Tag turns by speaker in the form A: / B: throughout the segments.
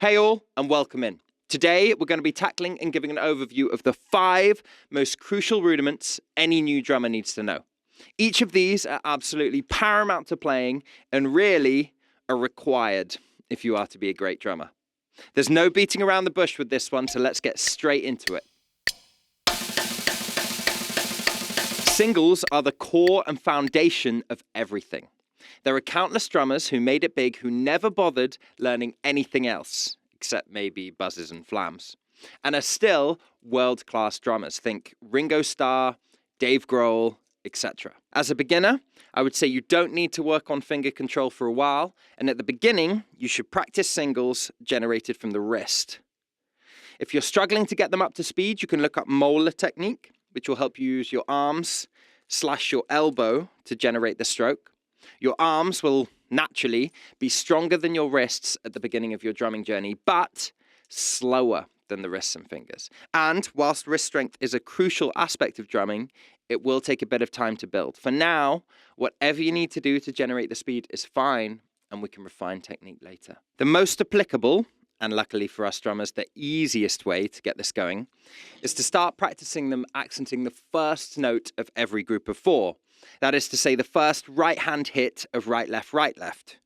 A: Hey all, and welcome in. Today, we're going to be tackling and giving an overview of the 5 most crucial rudiments any new drummer needs to know. Each of these are absolutely paramount to playing and really are required if you are to be a great drummer. There's no beating around the bush with this one, so let's get straight into it. Singles are the core and foundation of everything. There are countless drummers who made it big who never bothered learning anything else, except maybe buzzes and flams, and are still world-class drummers. Think Ringo Starr, Dave Grohl, etc. As a beginner, I would say you don't need to work on finger control for a while, and at the beginning, you should practice singles generated from the wrist. If you're struggling to get them up to speed, you can look up molar technique, which will help you use your arms / your elbow to generate the stroke. Your arms will naturally be stronger than your wrists at the beginning of your drumming journey, but slower than the wrists and fingers. And whilst wrist strength is a crucial aspect of drumming, it will take a bit of time to build. For now, whatever you need to do to generate the speed is fine, and we can refine technique later. The most applicable, and luckily for us drummers, the easiest way to get this going, is to start practicing them accenting the first note of every group of 4. That is to say, the first right-hand hit of right, left,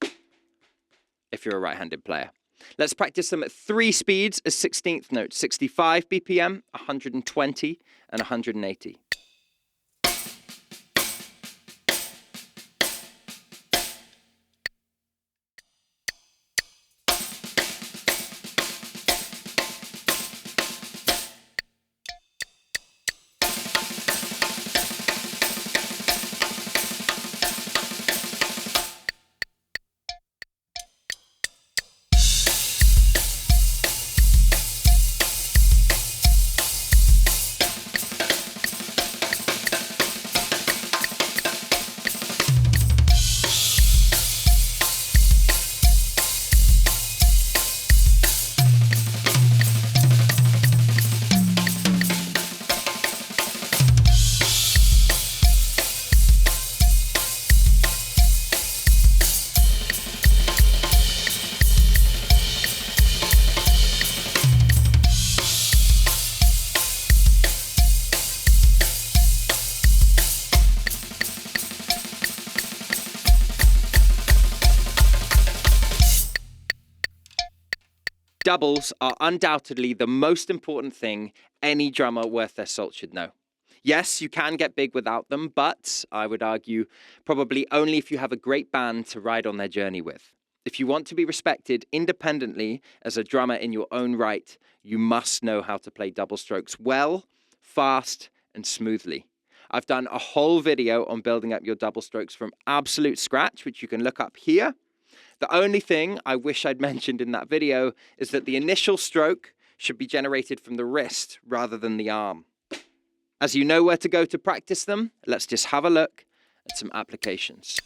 A: if you're a right-handed player. Let's practice them at 3 speeds as 16th notes, 65 BPM, 120, and 180. Doubles are undoubtedly the most important thing any drummer worth their salt should know. Yes, you can get big without them, but I would argue probably only if you have a great band to ride on their journey with. If you want to be respected independently as a drummer in your own right, you must know how to play double strokes well, fast, and smoothly. I've done a whole video on building up your double strokes from absolute scratch, which you can look up here. The only thing I wish I'd mentioned in that video is that the initial stroke should be generated from the wrist rather than the arm. As you know where to go to practice them, let's just have a look at some applications.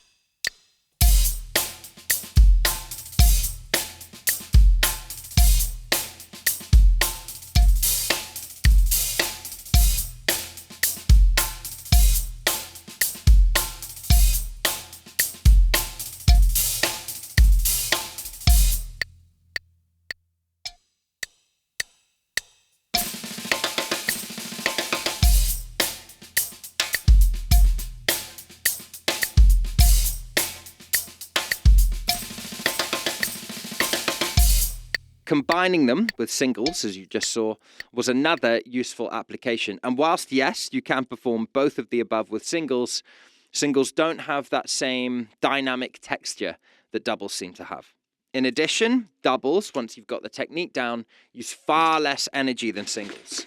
A: Combining them with singles, as you just saw, was another useful application. And whilst, yes, you can perform both of the above with singles, singles don't have that same dynamic texture that doubles seem to have. In addition, doubles, once you've got the technique down, use far less energy than singles.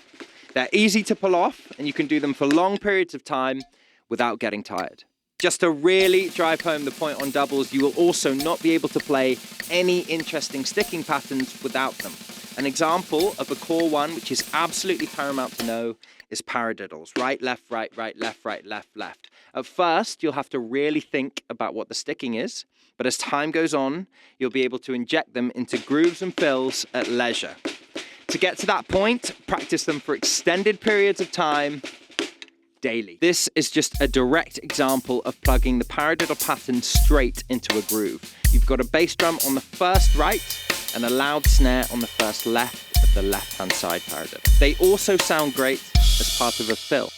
A: They're easy to pull off, and you can do them for long periods of time without getting tired. Just to really drive home the point on doubles, you will also not be able to play any interesting sticking patterns without them. An example of a core one, which is absolutely paramount to know, is Paradiddles. Right, left, left, left. At first, you'll have to really think about what the sticking is, but as time goes on, you'll be able to inject them into grooves and fills at leisure. To get to that point, practice them for extended periods of time, daily. This is just a direct example of plugging the paradiddle pattern straight into a groove. You've got a bass drum on the first right, and a loud snare on the first left of the left-hand side paradiddle. They also sound great as part of a fill.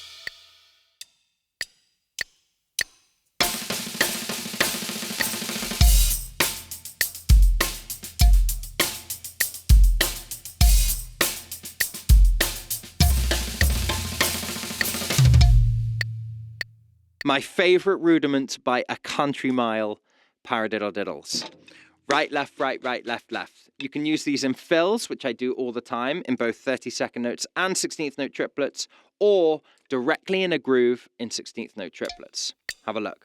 A: My favourite rudiment by a country mile, Paradiddlediddles. Right, left, left, left. You can use these in fills, which I do all the time, in both 32nd notes and 16th note triplets, or directly in a groove in 16th note triplets. Have a look.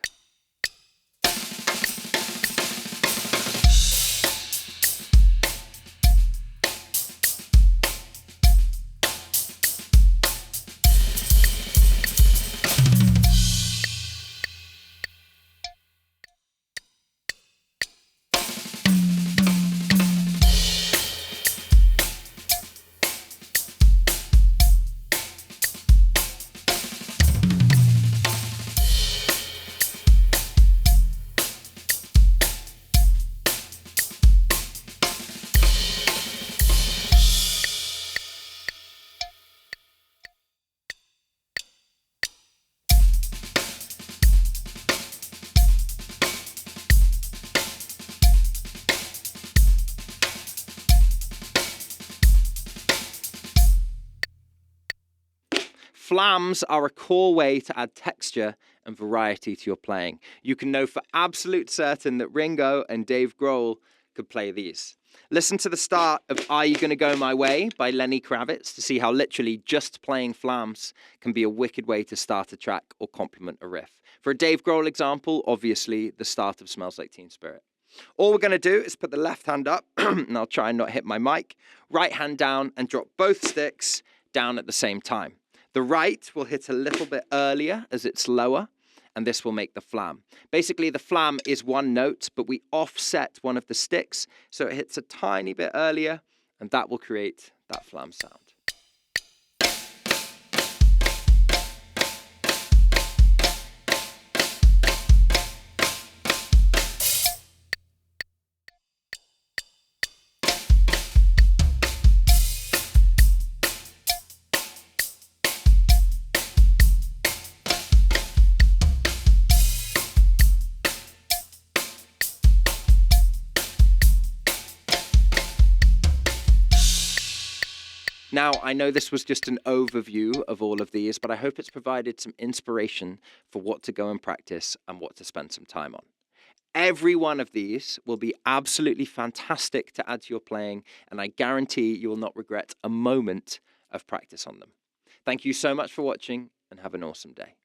A: Flams are a core way to add texture and variety to your playing. You can know for absolute certain that Ringo and Dave Grohl could play these. Listen to the start of Are You Gonna Go My Way by Lenny Kravitz to see how literally just playing flams can be a wicked way to start a track or complement a riff. For a Dave Grohl example, obviously the start of Smells Like Teen Spirit. All we're going to do is put the left hand up, and I'll try and not hit my mic, right hand down and drop both sticks down at the same time. The right will hit a little bit earlier as it's lower, and this will make the flam. Basically, the flam is one note, but we offset one of the sticks, so it hits a tiny bit earlier, and that will create that flam sound. Now, I know this was just an overview of all of these, but I hope it's provided some inspiration for what to go and practice and what to spend some time on. Every one of these will be absolutely fantastic to add to your playing, and I guarantee you will not regret a moment of practice on them. Thank you so much for watching, and have an awesome day.